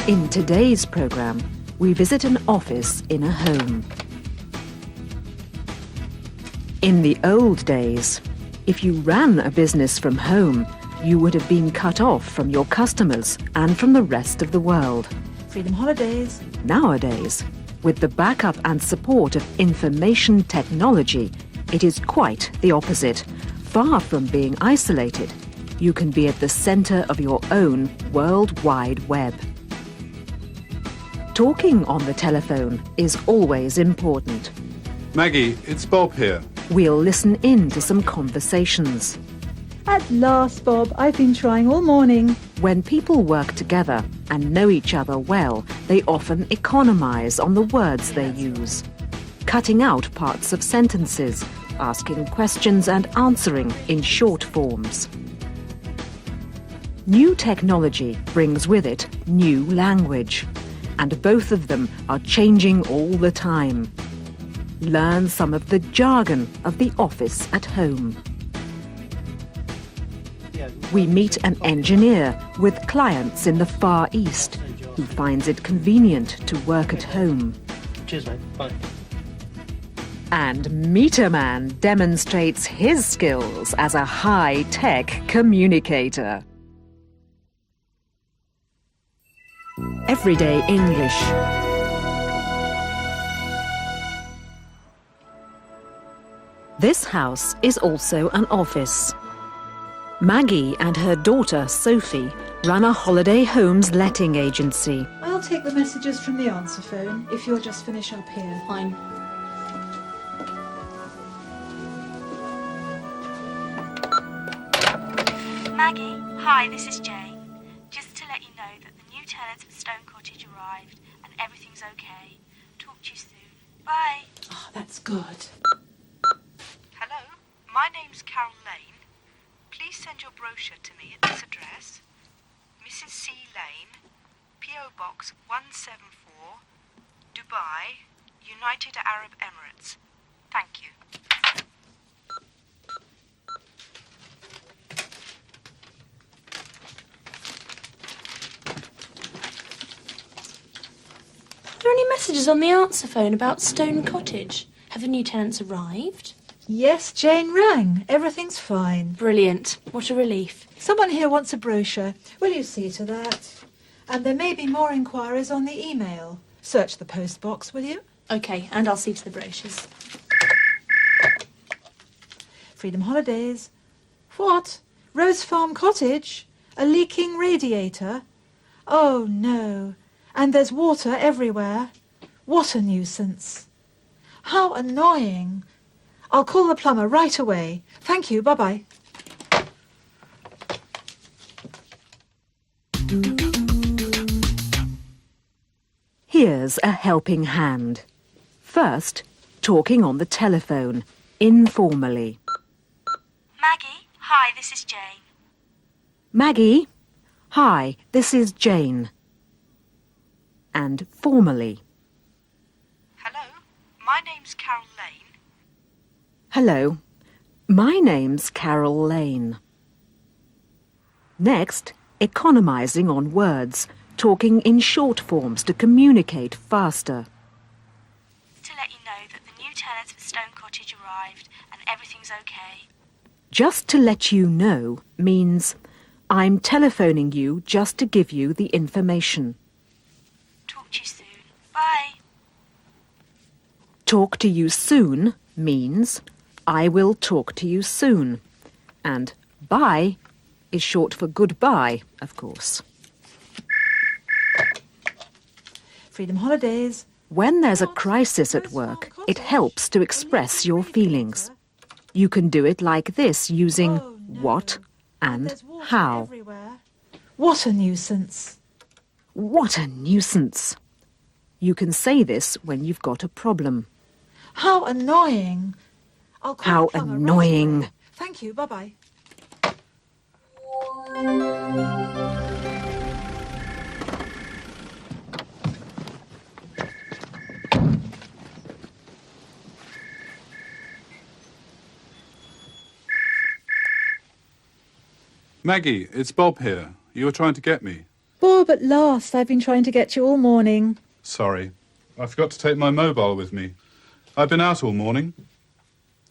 In today's programme, we visit an office in a home. In the old days, if you ran a business from home, you would have been cut off from your customers and from the rest of the world. Freedom Holidays. Nowadays, with the backup and support of information technology, it is quite the opposite. Far from being isolated, you can be at the centre of your own World Wide Web. Talking on the telephone is always important. Maggie, it's Bob here. We'll listen in to some conversations. At last, Bob. I've been trying all morning. When people work together and know each other well, they often economise on the words they use, cutting out parts of sentences, asking questions and answering in short forms. New technology brings with it new language, and both of them are changing all the time. Learn some of the jargon of the office at home. We meet an engineer with clients in the Far East who finds it convenient to work at home. Cheers, mate. Bye. And Meter Man demonstrates his skills as a high-tech communicator. Everyday English. This house is also an office. Maggie and her daughter, Sophie, run a holiday homes letting agency. I'll take the messages from the answer phone if you'll just finish up here. Fine. Maggie, hi, this is Jane. Just to let you know that the new tenants for Stone Cottage arrived and everything's okay. Talk to you soon. Bye. Oh, that's good. Hello, my name's Carol Lane. Please send your brochure to me at this address, Mrs. C. Lane, P.O. Box 174, Dubai, United Arab Emirates. Thank you. Are there any messages on the answer phone about Stone Cottage? Have the new tenants arrived? Yes, Jane rang. Everything's fine. Brilliant. What a relief. Someone here wants a brochure. Will you see to that? And there may be more inquiries on the email. Search the post box, will you? OK, and I'll see to the brochures. Freedom Holidays. What? Rose Farm Cottage? A leaking radiator? Oh, no. And there's water everywhere. What a nuisance. How annoying. I'll call the plumber right away. Thank you. Bye-bye. Here's a helping hand. First, talking on the telephone, informally. Maggie, hi, this is Jane. Maggie, hi, this is Jane. And formally. Hello, my name's Carol Lane. Hello, my name's Carol Lane. Next, economising on words, talking in short forms to communicate faster. To let you know that the new tenants for Stone Cottage arrived and everything's okay. Just to let you know means I'm telephoning you just to give you the information. Talk to you soon. Bye. Talk to you soon means I will talk to you soon. And bye is short for goodbye, of course. Freedom Holidays. When there's a crisis at work, it helps to express your feelings. You can do it like this using what and There's water how. everywhere. What a nuisance. What a nuisance. You can say this when you've got a problem. How annoying. I'll call How the plumber right annoying. away. Thank you. Bye-bye. Maggie, it's Bob here. You were trying to get me. Bob, at last. I've been trying to get you all morning. Sorry. I forgot to take my mobile with me. I've been out all morning.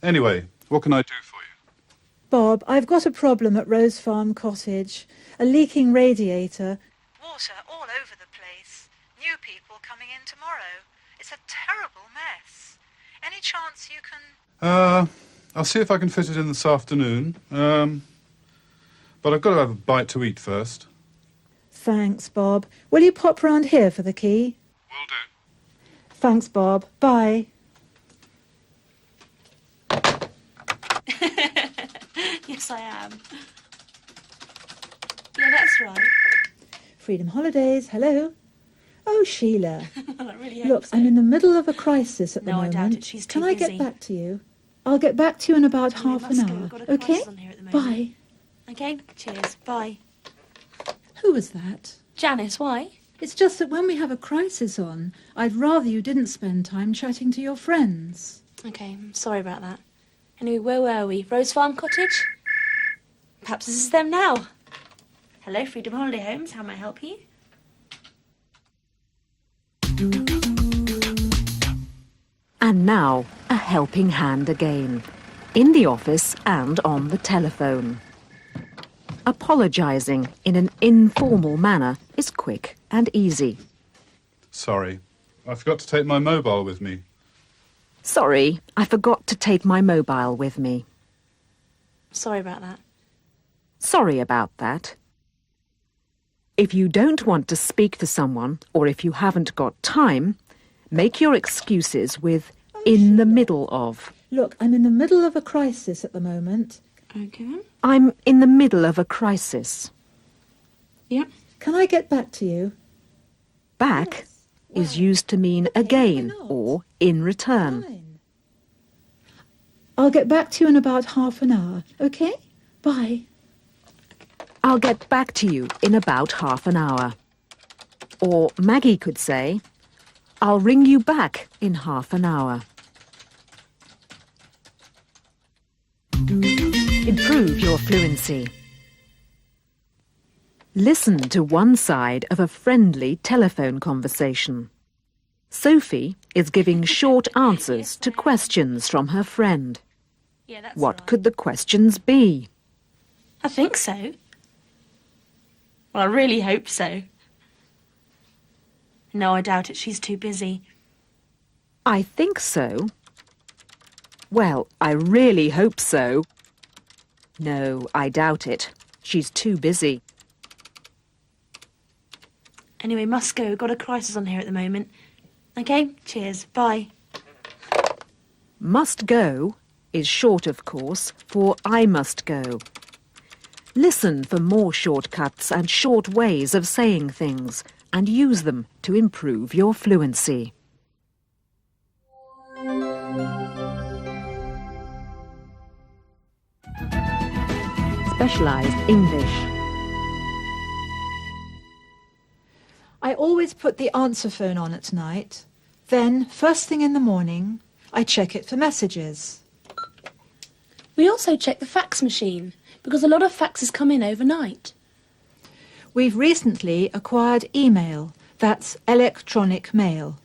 Anyway, what can I do for you? Bob, I've got a problem at Rose Farm Cottage. A leaking radiator. Water all over the place. New people coming in tomorrow. It's a terrible mess. Any chance you can... I'll see if I can fit it in this afternoon. But I've got to have a bite to eat first. Thanks, Bob. Will you pop round here for the key? Will do. Thanks, Bob. Bye. Yes, I am. Yeah, that's right. Freedom Holidays, hello. Oh, Sheila. Well, I really hope Look, so. I'm in the middle of a crisis at the No, I moment. doubt it. She's too Can I busy. get back to you? I'll get back to you in about Anyway, half an must go. hour. We've got a Okay? crisis on here at the moment. Bye. Okay, cheers. Bye. Who was that? Janice, why? It's just that when we have a crisis on, I'd rather you didn't spend time chatting to your friends. Okay, I'm sorry about that. Anyway, where were we? Rose Farm Cottage? Perhaps this is them now. Hello, Freedom Holiday Homes. How may I help you? And now, a helping hand again. In the office and on the telephone. Apologising in an informal manner is quick and easy. Sorry. I forgot to take my mobile with me. Sorry, I forgot to take my mobile with me. Sorry about that. Sorry about that. If you don't want to speak to someone, or if you haven't got time, make your excuses with in the middle of. Look, I'm in the middle of a crisis at the moment. Okay. I'm in the middle of a crisis. Yep. Can I get back to you? Back Yes. is used to mean again why not? or in return. Fine. I'll get back to you in about half an hour, okay? Bye. I'll get back to you in about half an hour. Or Maggie could say, I'll ring you back in half an hour. Improve your fluency. Listen to one side of a friendly telephone conversation. Sophie is giving short answers to questions from her friend. Yeah, that's What right. could the questions be? I think so. Well, I really hope so. No, I doubt it. She's too busy. I think so. Well, I really hope so. No, I doubt it. She's too busy. Anyway, must go. We've got a crisis on here at the moment. Okay, cheers. Bye. Must go is short, of course, for I must go. Listen for more shortcuts and short ways of saying things and use them to improve your fluency. Specialised English. I always put the answer phone on at night. Then, first thing in the morning, I check it for messages. We also check the fax machine because a lot of faxes come in overnight. We've recently acquired email. That's electronic mail.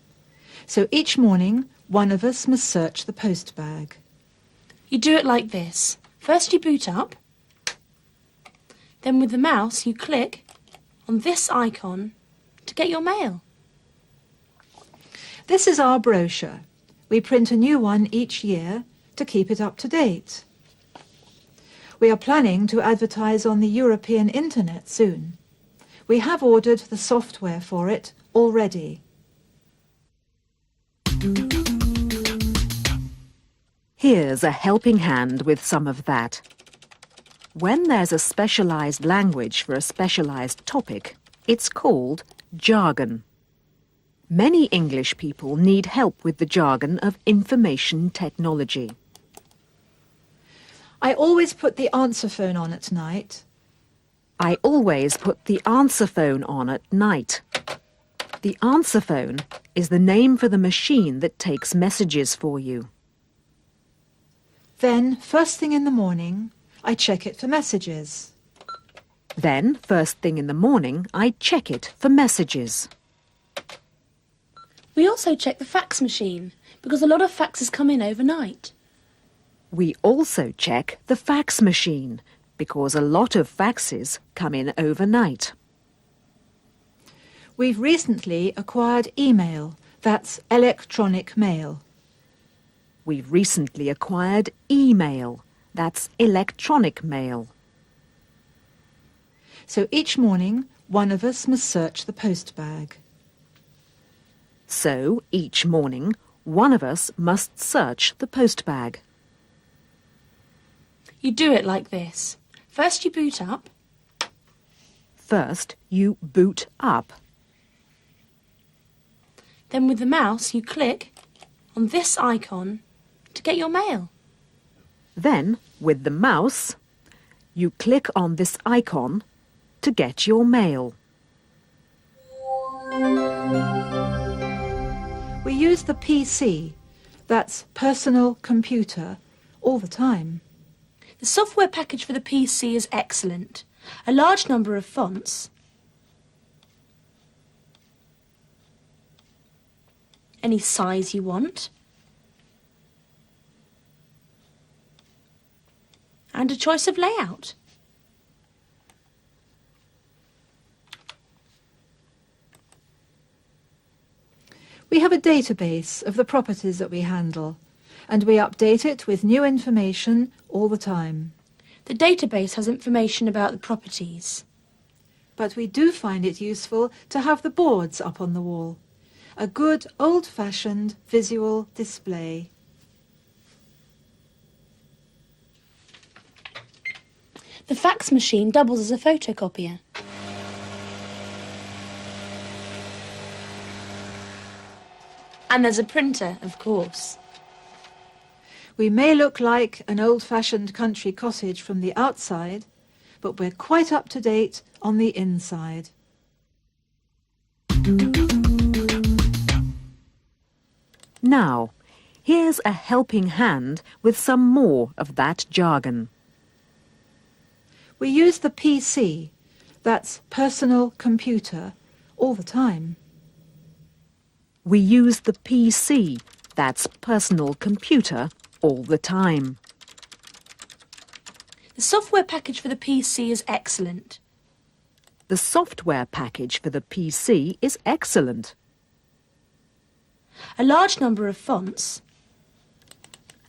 So each morning, one of us must search the post bag. You do it like this. First you boot up. Then with the mouse you click on this icon to get your mail. This is our brochure. We print a new one each year to keep it up to date. We are planning to advertise on the European internet soon. We have ordered the software for it already. Here's a helping hand with some of that. When there's a specialised language for a specialised topic, it's called jargon. Many English people need help with the jargon of information technology. I always put the answer phone on at night. I always put the answer phone on at night. The answer phone is the name for the machine that takes messages for you. Then, first thing in the morning, I check it for messages. Then, first thing in the morning, I check it for messages. We also check the fax machine, because a lot of faxes come in overnight. We also check the fax machine, because a lot of faxes come in overnight. We've recently acquired email. That's electronic mail. We've recently acquired email. That's electronic mail. So each morning, one of us must search the post bag. So each morning, one of us must search the post bag. You do it like this. First you boot up. First, you boot up. Then with the mouse you click on this icon to get your mail. Then, with the mouse, you click on this icon to get your mail. We use the PC, that's personal computer, all the time. The software package for the PC is excellent. A large number of fonts, any size you want, and a choice of layout. We have a database of the properties that we handle, and we update it with new information all the time. The database has information about the properties. But we do find it useful to have the boards up on the wall. A good old-fashioned visual display. The fax machine doubles as a photocopier. And there's a printer, of course. We may look like an old-fashioned country cottage from the outside, but we're quite up to date on the inside. Now, here's a helping hand with some more of that jargon. We use the PC, that's personal computer, all the time. We use the PC, that's personal computer, all the time. The software package for the PC is excellent. The software package for the PC is excellent. A large number of fonts,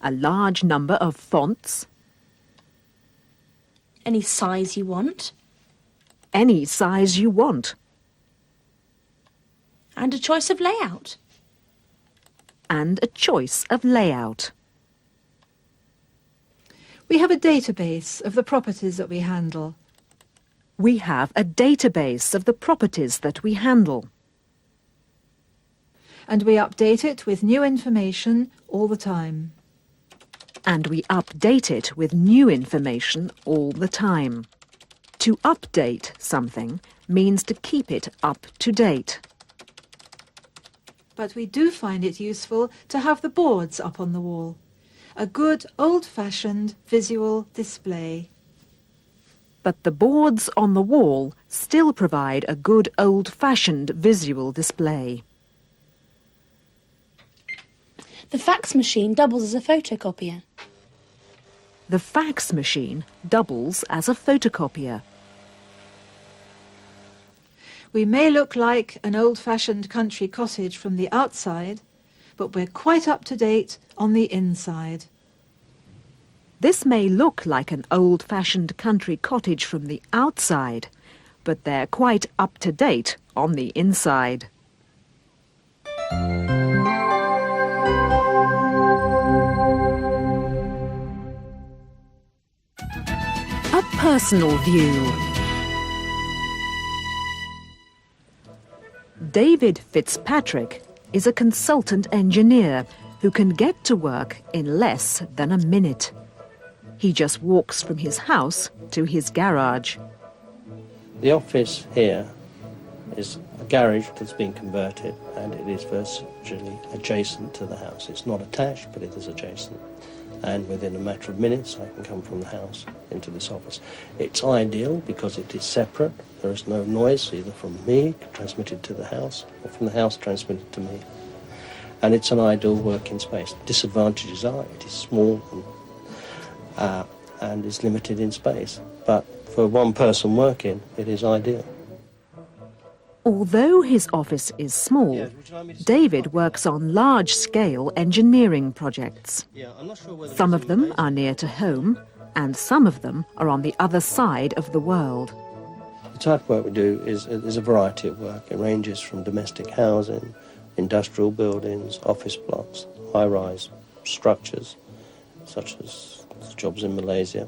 A large number of fonts, any size you want, any size you want, and a choice of layout. and a choice of layout. We have a database of the properties that we handle. We have a database of the properties that we handle. And we update it with new information all the time. And we update it with new information all the time. To update something means to keep it up to date. But we do find it useful to have the boards up on the wall. A good old-fashioned visual display. But the boards on the wall still provide a good old-fashioned visual display. The fax machine doubles as a photocopier. The fax machine doubles as a photocopier. We may look like an old-fashioned country cottage from the outside, but we're quite up to date on the inside. This may look like an old-fashioned country cottage from the outside, but they're quite up to date on the inside. A personal view. David Fitzpatrick is a consultant engineer who can get to work in less than a minute. He just walks from his house to his garage. The office here is a garage that's been converted, and it is virtually adjacent to the house. It's not attached, but it is adjacent. and within a matter of minutes I can come from the house into this office. It's ideal because it is separate. There is no noise either from me transmitted to the house or from the house transmitted to me. And it's an ideal working space. Disadvantages are it is small and is limited in space. But for one person working, it is ideal. Although his office is small, David works on large-scale engineering projects. Some of them are near to home, and some of them are on the other side of the world. The type of work we do is a variety of work. It ranges from domestic housing, industrial buildings, office blocks, high-rise structures, such as jobs in Malaysia.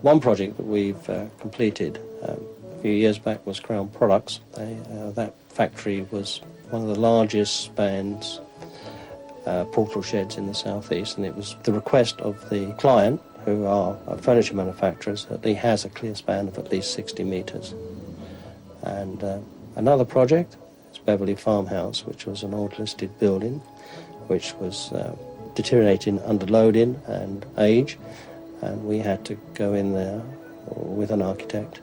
One project that we've completed a few years back was Crown Products. That factory was one of the largest spans portal sheds in the southeast, and it was the request of the client, who are furniture manufacturers, that he has a clear span of at least 60 metres. And another project is Beverley Farmhouse, which was an old listed building which was deteriorating under loading and age, and we had to go in there with an architect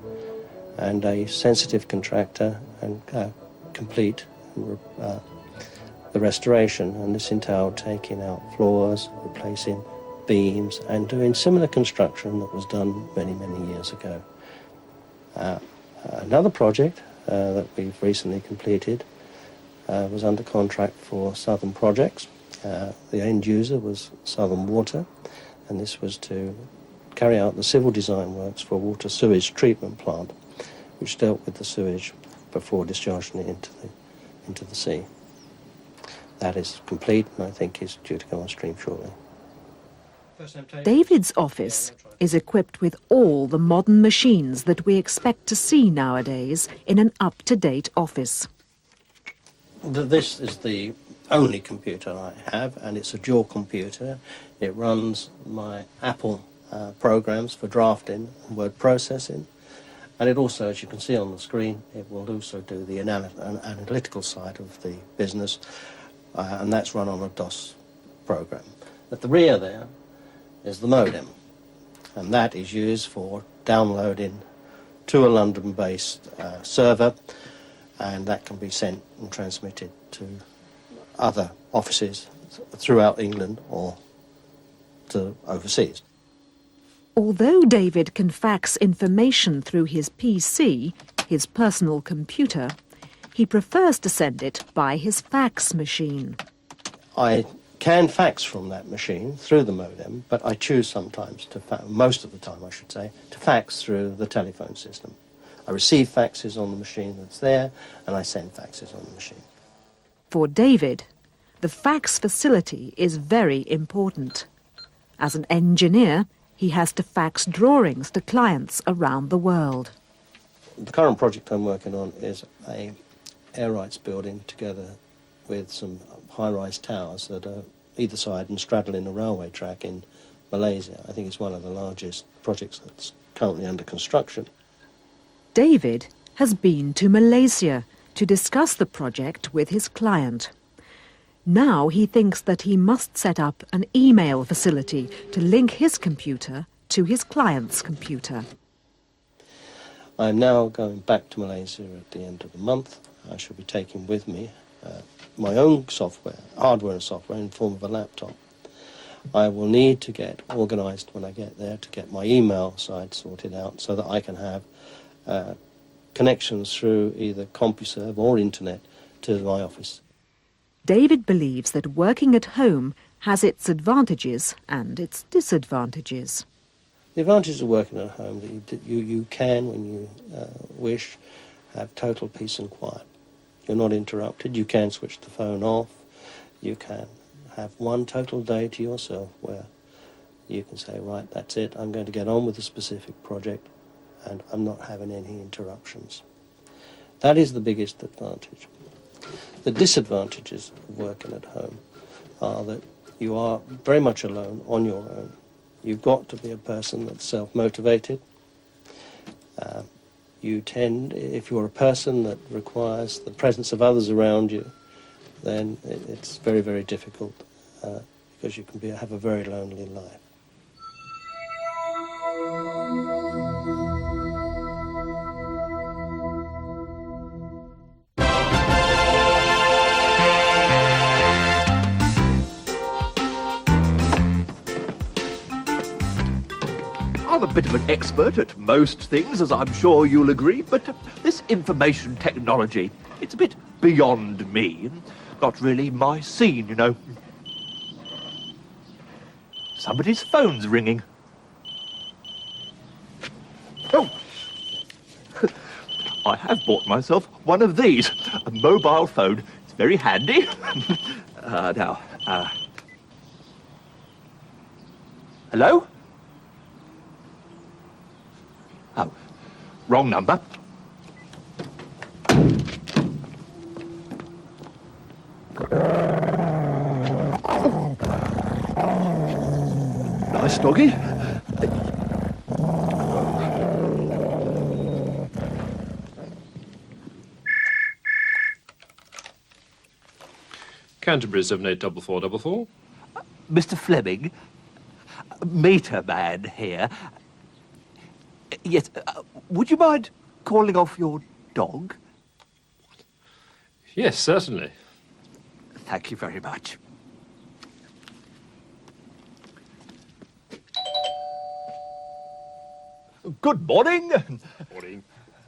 and a sensitive contractor and complete the restoration. And this entailed taking out floors, replacing beams, and doing similar construction that was done many, many years ago. Another project that we've recently completed was under contract for Southern Projects. The end user was Southern Water, and this was to carry out the civil design works for a water sewage treatment plant, which dealt with the sewage before discharging it into the sea. That is complete, and I think is due to go on stream shortly. David's office is equipped with all the modern machines that we expect to see nowadays in an up-to-date office. This is the only computer I have, and it's a dual computer. It runs my Apple programs for drafting and word processing, and it also, as you can see on the screen, it will also do the analytical side of the business, and that's run on a DOS program. At the rear there is the modem, and that is used for downloading to a London-based server, and that can be sent and transmitted to other offices throughout England or to overseas. Although David can fax information through his PC, his personal computer, he prefers to send it by his fax machine. I can fax from that machine through the modem, but I choose sometimes most of the time I should say, to fax through the telephone system. I receive faxes on the machine that's there, and I send faxes on the machine. For David, the fax facility is very important. As an engineer, he has to fax drawings to clients around the world. The current project I'm working on is a air rights building together with some high-rise towers that are either side and straddling a railway track in Malaysia. I think it's one of the largest projects that's currently under construction. David has been to Malaysia to discuss the project with his client. Now he thinks that he must set up an email facility to link his computer to his client's computer. I'm now going back to Malaysia at the end of the month. I shall be taking with me my own software, hardware and software, in the form of a laptop. I will need to get organised when I get there to get my email side sorted out so that I can have connections through either CompuServe or internet to my office. David believes that working at home has its advantages and its disadvantages. The advantages of working at home that you can, when you wish, have total peace and quiet. You're not interrupted. You can switch the phone off. You can have one total day to yourself where you can say, right, that's it, I'm going to get on with a specific project, and I'm not having any interruptions. That is the biggest advantage. The disadvantages of working at home are that you are very much alone, on your own. You've got to be a person that's self-motivated. You tend, if you're a person that requires the presence of others around you, then it's very, very difficult because you can have a very lonely life. I'm a bit of an expert at most things, as I'm sure you'll agree, but this information technology, it's a bit beyond me. Not really my scene, you know. Somebody's phone's ringing. Oh! I have bought myself one of these, a mobile phone. It's very handy. Hello? Oh, wrong number. Nice doggy. Canterbury 784444. Mr. Fleming, meter man here. Yes, would you mind calling off your dog? Yes, certainly. Thank you very much. Good morning. Morning.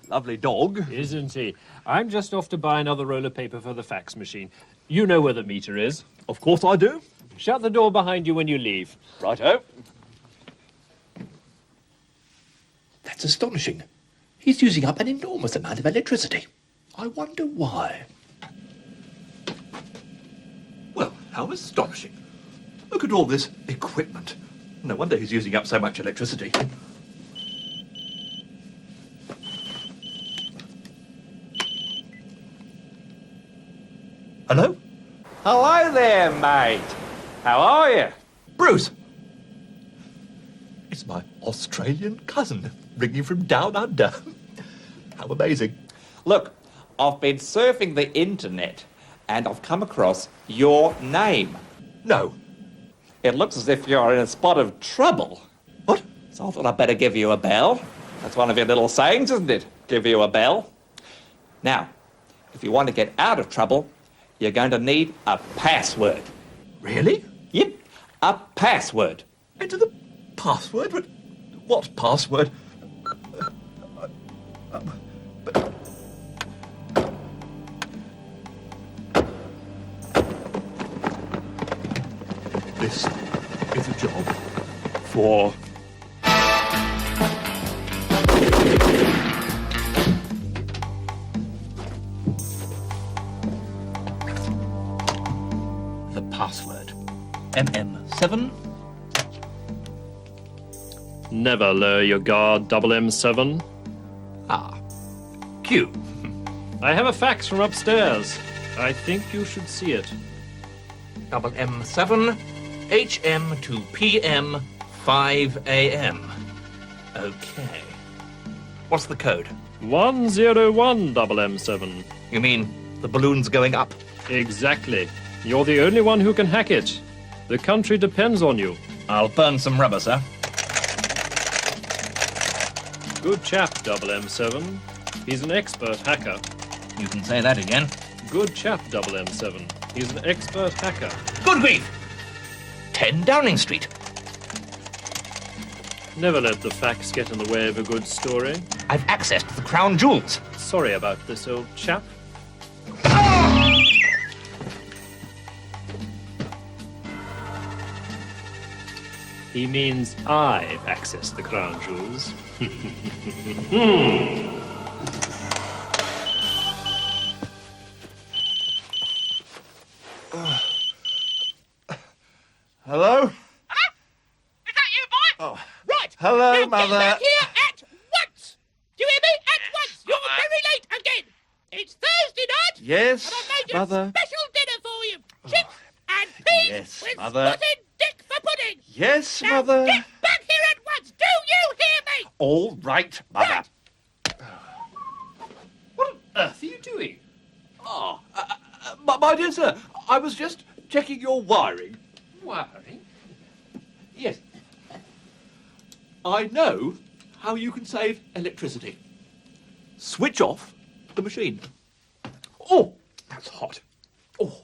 Lovely dog. Isn't he? I'm just off to buy another roll of paper for the fax machine. You know where the meter is. Of course I do. Shut the door behind you when you leave. Righto. That's astonishing. He's using up an enormous amount of electricity. I wonder why. Well, how astonishing. Look at all this equipment. No wonder he's using up so much electricity. Hello? Hello there, mate. How are you? Bruce! It's my Australian cousin, ringing from down under. How amazing. Look, I've been surfing the internet and I've come across your name. No. It looks as if you're in a spot of trouble. What? So I thought I'd better give you a bell. That's one of your little sayings, isn't it? Give you a bell. Now, if you want to get out of trouble, you're going to need a password. Really? Yep, a password. Enter the password? But what password? This is a job for... The password. MM7. Never lower your guard, double M7. Ah. Q. I have a fax from upstairs. I think you should see it. Double M7. HM to PM 5 AM. Okay. What's the code? 101 double M7. You mean the balloon's going up? Exactly. You're the only one who can hack it. The country depends on you. I'll burn some rubber, sir. Good chap, double M7. He's an expert hacker. You can say that again. Good chap, double M7. He's an expert hacker. Good grief! 10 Downing Street. Never let the facts get in the way of a good story. I've accessed the crown jewels. Sorry about this, old chap. He means I've accessed the crown jewels. Hello? Hello? Is that you, boy? Oh. Right. Hello, now Mother. Get back here at once. Do you hear me? At once. You're very late again. It's Thursday night. Yes, and I've made Mother. a special dinner for you. Chips and peas Yes, with Mother. spotted dick for pudding. Yes, Now Mother. get back here at once. Do you hear me? All right, Mother. What on earth are you doing? Oh, my dear sir, I was just checking your wiring. Wiring? Yes. I know how you can save electricity. Switch off the machine. Oh, that's hot. Oh.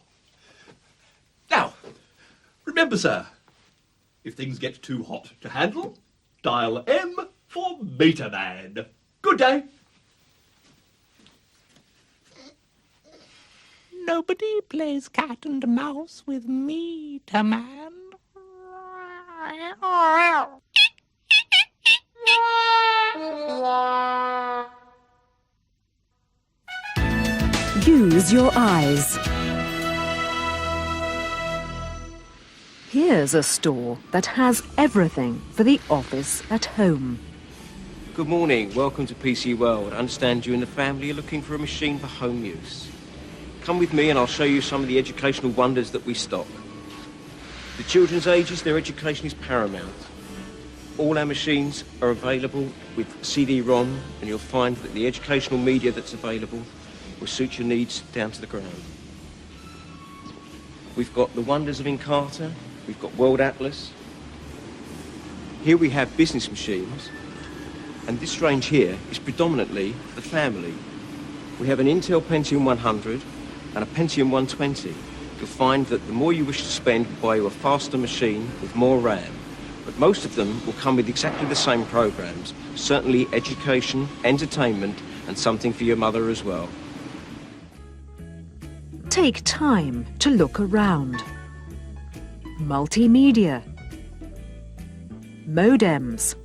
Now, remember, sir, if things get too hot to handle, dial M for Meter Man. Good day. Nobody plays cat and mouse with Meter Man. Use your eyes. Here's a store that has everything for the office at home. Good morning, welcome to PC World. I understand you and the family are looking for a machine for home use. Come with me and I'll show you some of the educational wonders that we stock. The children's ages, their education is paramount. All our machines are available with CD-ROM, and you'll find that the educational media that's available will suit your needs down to the ground. We've got the wonders of Encarta, we've got World Atlas. Here we have business machines, and this range here is predominantly the family. We have an Intel Pentium 100 and a Pentium 120. You'll find that the more you wish to spend will buy you a faster machine with more RAM. But most of them will come with exactly the same programs. Certainly education, entertainment, and something for your mother as well. Take time to look around. Multimedia. Modems.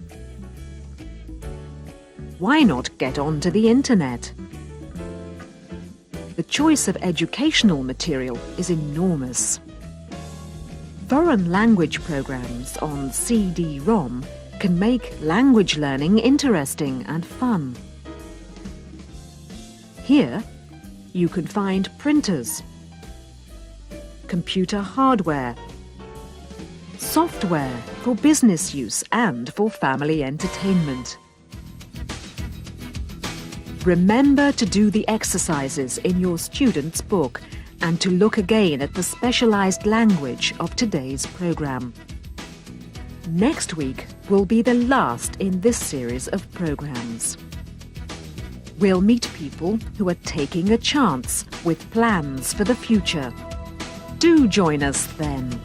Why not get onto the internet? The choice of educational material is enormous. Foreign language programs on CD-ROM can make language learning interesting and fun. Here, you can find printers, computer hardware, software for business use and for family entertainment. Remember to do the exercises in your student's book and to look again at the specialized language of today's program. Next week will be the last in this series of programs. We'll meet people who are taking a chance with plans for the future. Do join us then.